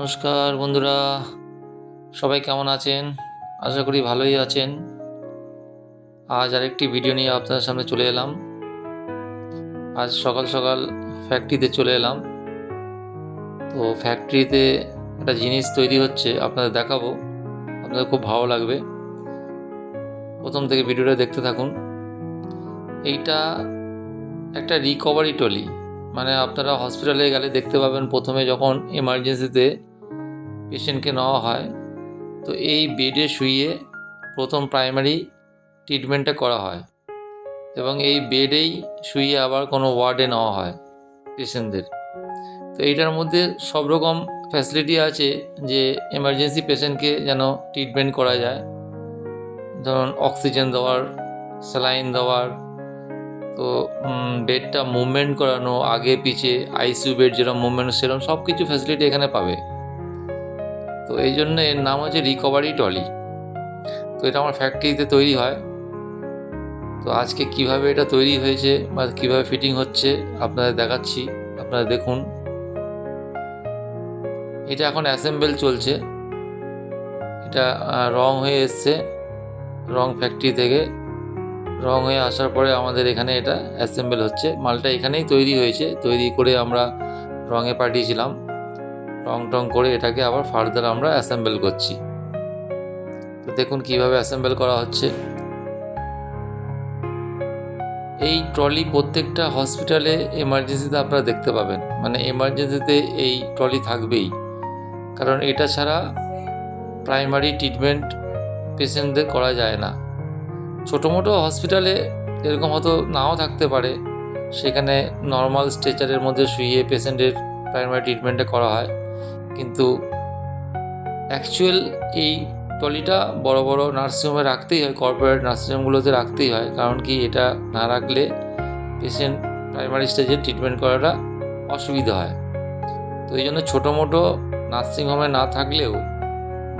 নমস্কার বন্ধুরা, সবাই কেমন আছেন? আশা করি ভালোই আছেন। আজ আরেকটি ভিডিও নিয়ে আপনাদের সামনে চলে এলাম। আজ সকাল সকাল ফ্যাক্টরিতে চলে এলাম। তো ফ্যাক্টরিতে একটা জিনিস তৈরি হচ্ছে, আপনাদের দেখাবো, আপনাদের খুব ভালো লাগবে। প্রথম থেকে ভিডিওটা দেখতে থাকুন। এইটা একটা রিকভারি ট্রলি, মানে আপনারা হসপিটালে গেলে দেখতে পাবেন প্রথমে যখন এমার্জেন্সিতে পেশেন্টকে নেওয়া হয়, তো এই বেডে শুইয়ে প্রথম প্রাইমারি ট্রিটমেন্টটা করা হয় এবং এই বেডেই শুইয়ে আবার কোনো ওয়ার্ডে নেওয়া হয় পেশেন্টদের। তো এইটার মধ্যে সব রকম ফ্যাসিলিটি আছে যে এমার্জেন্সি পেশেন্টকে যেন ট্রিটমেন্ট করা যায়, ধরুন অক্সিজেন দেওয়ার, স্যালাইন দেওয়ার, তো বেডটা মুভমেন্ট করানো আগে পিছে, আইসিইউ বেড যেরকম মুভমেন্ট সেরকম সব কিছু ফ্যাসিলিটি এখানে পাবে। তো এই জন্য এর নাম হচ্ছে রিকভারি ট্রলি। তো এটা আমার ফ্যাক্টরিতে তৈরি হয়। তো আজকে কিভাবে এটা তৈরি হয়েছে বা কীভাবে ফিটিং হচ্ছে আপনাদের দেখাচ্ছি, আপনারা দেখুন। এটা এখন অ্যাসেম্বল চলছে। এটা রং হয়ে এসছে, রং ফ্যাক্টরি থেকে রং হয়ে আসার পরে আমাদের এখানে এটা অ্যাসেম্বল হচ্ছে। মালটা এখানেই তৈরি হয়েছে, তৈরি করে আমরা রঙে পাঠিয়েছিলাম। রং টং করে এটাকে আবার ফার্দার আমরা অ্যাসেম্বল করছি। তো দেখুন কিভাবে অ্যাসেম্বল করা হচ্ছে। এই ট্রলি প্রত্যেকটা হসপিটালে এমার্জেন্সিতে আপনারা দেখতে পাবেন, মানে এমার্জেন্সিতে এই ট্রলি থাকবেই, কারণ এটা ছাড়া প্রাইমারি ট্রিটমেন্ট পেশেন্টদের করা যায় না। ছোটো মোটো হসপিটালে এরকম হয়তো নাও থাকতে পারে, সেখানে নর্মাল স্ট্রেচারের মধ্যে শুইয়ে পেশেন্টের প্রাইমারি ট্রিটমেন্টটা করা হয়, কিন্তু অ্যাকচুয়াল এই ট্রলিটা বড় বড় নার্সিংহোমে রাখতেই হয়, কর্পোরেট নার্সিংহোমগুলোতে রাখতেই হয়। কারণ কি, এটা না রাখলে পেশেন্ট প্রাইমারি স্টেজে ট্রিটমেন্ট করাটা অসুবিধা হয়। তো এই জন্য ছোটো মোটো নার্সিংহোমে না থাকলেও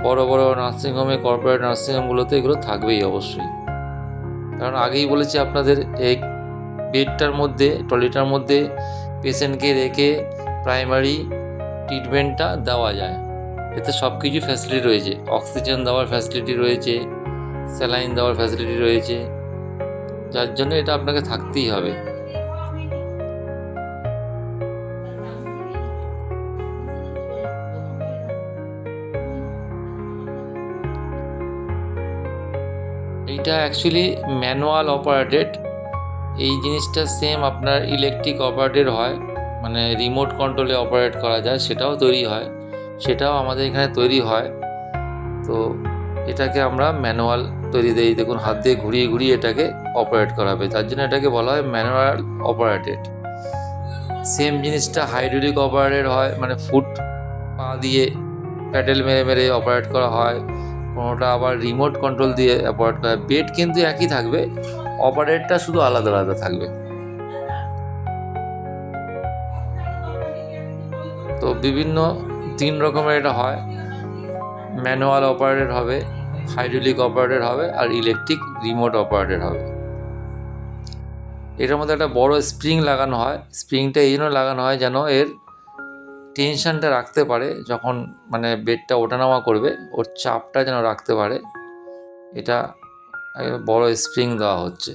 বড় বড় নার্সিংহোমে, কর্পোরেট নার্সিংহোমগুলোতে এগুলো থাকবেই অবশ্যই। কারণ আগেই বলেছি আপনাদের, এই বেডটার মধ্যে, ট্রলিটার মধ্যে পেশেন্টকে রেখে প্রাইমারি ট্রিটমেন্টটা দেওয়া যায়। এতে সব কিছু ফ্যাসিলিটি রয়েছে, অক্সিজেন দেওয়ার ফ্যাসিলিটি রয়েছে, স্যালাইন দেওয়ার ফ্যাসিলিটি রয়েছে, যার জন্য এটা আপনাকে থাকতেই হবে। এইটা অ্যাকচুয়ালি ম্যানুয়াল অপারেটেড। এই জিনিসটা সেম আপনার ইলেকট্রিক অপারেটেড হয়, মানে রিমোট কন্ট্রোলে অপারেট করা যায়, সেটাও তৈরি হয়, সেটাও আমাদের এখানে তৈরি হয়। তো এটাকে আমরা ম্যানুয়াল তৈরি দিই, দেখুন হাত দিয়ে ঘুরিয়ে ঘুরিয়ে এটাকে অপারেট করাবে, তার জন্য এটাকে বলা হয় ম্যানুয়াল অপারেটেড। সেম জিনিসটা হাইড্রোলিক অপারেটেড হয়, মানে ফুট পা দিয়ে প্যাডেল মেরে মেরে অপারেট করা হয়। কোনোটা আবার রিমোট কন্ট্রোল দিয়ে অপারেট করা হয়। বেড কিন্তু একই থাকবে, অপারেটরটা শুধু আলাদা আলাদা থাকবে। তো বিভিন্ন 3 রকমের এটা হয়, ম্যানুয়াল অপারেটেড হবে, হাইড্রোলিক অপারেটেড হবে, আর ইলেকট্রিক রিমোট অপারেটেড হবে। এটার মধ্যে একটা বড় স্প্রিং লাগানো হয়। স্প্রিংটা এই জন্য লাগানো হয় যেন এর টেনশনটা রাখতে পারে, যখন মানে বেডটা ওঠানামা করবে ওর চাপটা যেন রাখতে পারে। এটা বড় স্প্রিং দেওয়া হচ্ছে।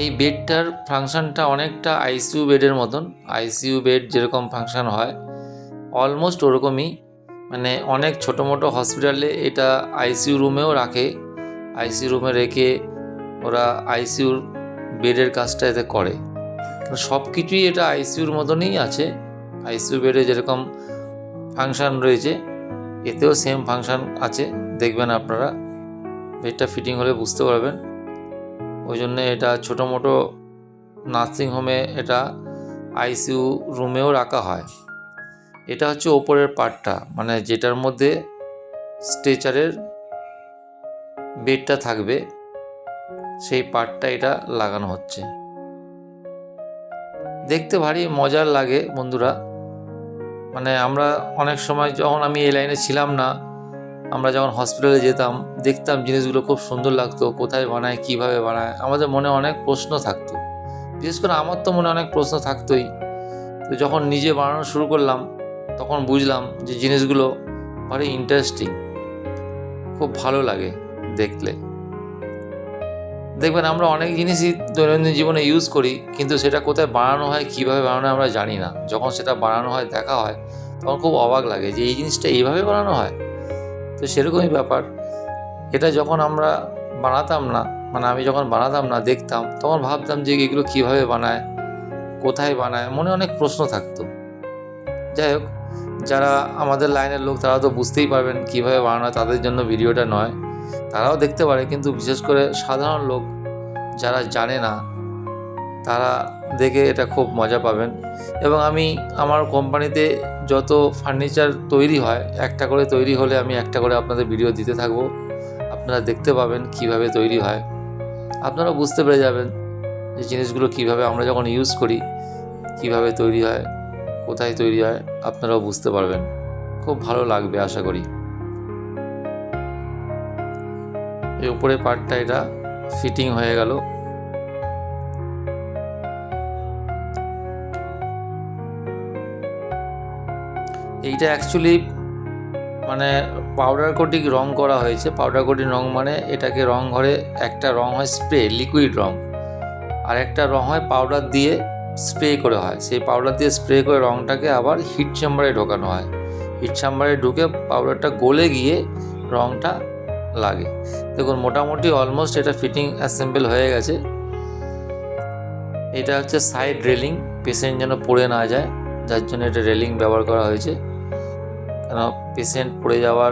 এই বেডটার ফাংশনটা অনেকটা আইসিইউ বেডের মতন। আইসিইউ বেড যেরকম ফাংশন হয় অলমোস্ট ওরকমই, মানে অনেক ছোটো মোটো হসপিটালে এটা আইসিইউ রুমেও রাখে। আইসিইউ রুমে রেখে ওরা আইসিইউর বেডের কাজটা এতে করে। সব কিছুই এটা আইসিইউর মতনই আছে। আইসিইউ বেডে যেরকম ফাংশান রয়েছে এতেও সেম ফাংশান আছে, দেখবেন আপনারা, বেডটা ফিটিং হলে বুঝতে পারবেন। ওই জন্যে এটা ছোটো মোটো নার্সিংহোমে এটা আইসিইউ রুমেও রাখা হয়। এটা হচ্ছে ওপরের পার্টটা, মানে যেটার মধ্যে স্ট্রেচারের বেডটা থাকবে, সেই পার্টটা এটা লাগানো হচ্ছে। দেখতে ভারী মজার লাগে বন্ধুরা। মানে আমরা অনেক সময়, যখন আমি এই লাইনে ছিলাম না, আমরা যখন হসপিটালে যেতাম দেখতাম জিনিসগুলো খুব সুন্দর লাগতো, কোথায় বানায়, কিভাবে বানায়, আমাদের মনে অনেক প্রশ্ন থাকতো বিশেষ করে আমার তো মনে অনেক প্রশ্ন থাকতোই। তো যখন নিজে বানানো শুরু করলাম তখন বুঝলাম যে জিনিসগুলো ভারী ইন্টারেস্টিং, খুব ভালো লাগে দেখলে। দেখবেন আমরা অনেক জিনিসই দৈনন্দিন জীবনে ইউজ করি, কিন্তু সেটা কোথায় বানানো হয়, কীভাবে বানানো হয় আমরা জানি না। যখন সেটা বানানো হয়, দেখা হয়, তখন খুব অবাক লাগে যে এই জিনিসটা এইভাবে বানানো হয়। তো সেরকমই ব্যাপার। এটা যখন আমরা বানাতাম না, মানে আমি যখন বানাতাম না, দেখতাম, তখন ভাবতাম যে এগুলো কীভাবে বানায়, কোথায় বানায়, মনে অনেক প্রশ্ন থাকতো। যাই হোক, যারা আমাদের লাইনের লোক তারা তো বুঝতেই পারবেন কীভাবে বানানো হয়, তাদের জন্য ভিডিওটা নয়। তারাও দেখতে পারে, কিন্তু বিশেষ করে সাধারণ লোক যারা জানে না তারা দেখে এটা খুব মজা পাবেন। এবং আমি আমার কোম্পানিতে যত ফার্নিচার তৈরি হয়, একটা করে তৈরি হলে আমি একটা করে আপনাদের ভিডিও দিতে থাকবো। আপনারা দেখতে পাবেন কিভাবে তৈরি হয়, আপনারা বুঝতে পেরে যাবেন যে জিনিসগুলো কিভাবে আমরা যখন ইউজ করি কিভাবে তৈরি হয়, কোথায় তৈরি হয়, আপনারাও বুঝতে পারবেন। খুব ভালো লাগবে আশা করি। এই উপরের পার্টটা এটা ফিটিং হয়ে গেল। এইটা অ্যাকচুয়ালি মানে পাউডার কোটিং রং করা হয়েছে। পাউডার কোটিং রং মানে এটাকে রং ঘরে একটা রং হয় স্প্রে, লিকুইড রং, আর একটা রং হয় পাউডার দিয়ে স্প্রে করে হয়। সেই পাউডার দিয়ে স্প্রে করে রংটাকে আবার হিট চেম্বারে ঢোকানো হয়। হিট চেম্বারে ঢুকে পাউডারটা গলে গিয়ে রংটা লাগে। দেখুন মোটামুটি অলমোস্ট এটা ফিটিং অ্যাসেম্বল হয়ে গেছে। এটা হচ্ছে সাইড রেলিং, পেশেন্ট যেন পড়ে না যায়, যার জন্য এটা রেলিং ব্যবহার করা হয়েছে। কেন পেশেন্ট পড়ে যাওয়ার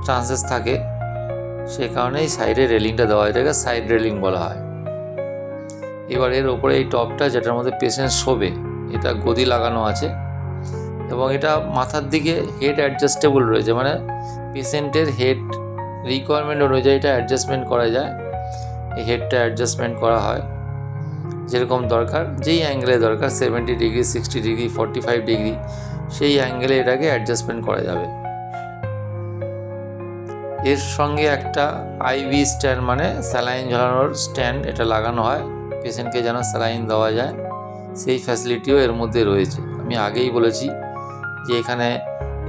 চান্সেস থাকে, সে কারণেই সাইডে রেলিংটা দেওয়া হয়, এটাকে সাইড রেলিং বলা হয়। এবার এর ওপরে এই টপটা যেটার মধ্যে পেশেন্ট শোবে, এটা গদি লাগানো আছে এবং এটা মাথার দিকে হেড অ্যাডজাস্টেবল রয়েছে, মানে পেশেন্টের হেড রিকোয়ারমেন্ট অনুযায়ী এটা অ্যাডজাস্টমেন্ট করা যায়। এই হেডটা অ্যাডজাস্টমেন্ট করা হয় যেরকম দরকার, যেই অ্যাঙ্গেলে দরকার, 70 ডিগ্রি, 60 ডিগ্রি, 45 ডিগ্রি, সেই অ্যাঙ্গেলে এটাকে অ্যাডজাস্টমেন্ট করা যাবে। এর সঙ্গে একটা আইভি স্ট্যান্ড মানে স্যালাইন ঝরানোর স্ট্যান্ড এটা লাগানো হয়, পেশেন্টকে যেন স্যালাইন দেওয়া যায় সেই ফ্যাসিলিটিও এর মধ্যে রয়েছে। আমি আগেই বলেছি যে এখানে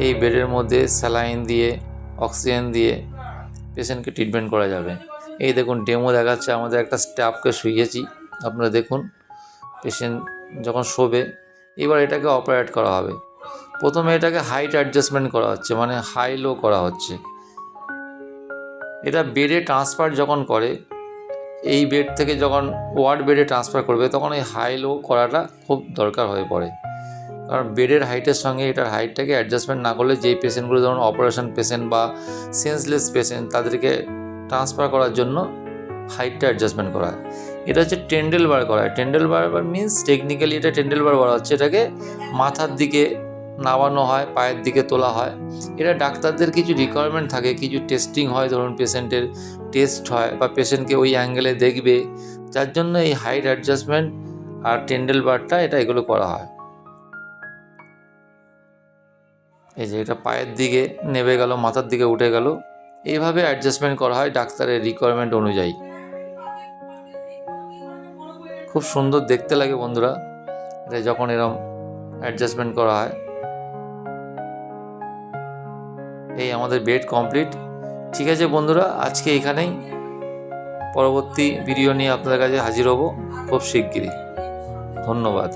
এই বেডের মধ্যে স্যালাইন দিয়ে, অক্সিজেন দিয়ে পেশেন্টকে ট্রিটমেন্ট করা যাবে। এই দেখুন ডেমো দেখাচ্ছে, আমাদের একটা স্টাফকে শুইয়েছি, আপনারা দেখুন পেশেন্ট যখন শোবে। এবার এটাকে অপারেট করা হবে। প্রথমে এটাকে হাইট অ্যাডজাস্টমেন্ট করা হচ্ছে, মানে হাই লো করা হচ্ছে। এটা বেডে ট্রান্সফার যখন করে, এই বেড থেকে যখন ওয়ার্ড বেডে ট্রান্সফার করবে, তখন এই হাই লো করাটা খুব দরকার হয়ে পড়ে। কারণ বেডের হাইটের সঙ্গে এটার হাইটটাকে অ্যাডজাস্টমেন্ট না করলে, যেই পেশেন্টগুলো ধরুন অপারেশন পেশেন্ট বা সেন্সলেস পেশেন্ট, তাদেরকে ট্রান্সফার করার জন্য হাইটটা অ্যাডজাস্টমেন্ট করা হয়। এটা হচ্ছে টেন্ডেল বার করা হয়। টেন্ডেল বার মিনস টেকনিক্যালি এটা টেন্ডেল বার বলা হচ্ছে। এটাকে মাথার দিকে নামানো হয়, পায়ের দিকে তোলা হয়। এটা ডাক্তারদের কিছু রিকোয়ারমেন্ট থাকে, কিছু টেস্টিং হয়, ধরুন পেশেন্টের টেস্ট হয় বা পেশেন্টকে ওই অ্যাঙ্গেলে দেখবে, যার জন্য এই হাইট অ্যাডজাস্টমেন্ট আর টেন্ডেল বারটা এগুলো করা হয়। এই যে এটা পায়ের দিকে নেমে গেল, মাথার দিকে উঠে গেল, এইভাবে অ্যাডজাস্টমেন্ট করা হয় ডাক্তারের রিকোয়ারমেন্ট অনুযায়ী। খুব সুন্দর দেখতে লাগে বন্ধুরা এটা যখন এরকম অ্যাডজাস্টমেন্ট করা হয়। এই আমাদের বেড কমপ্লিট। ঠিক আছে বন্ধুরা, আজকে এখানেই। পরবর্তী ভিডিও নিয়ে আপনাদের কাছে হাজির হব খুব শিগগিরই। ধন্যবাদ।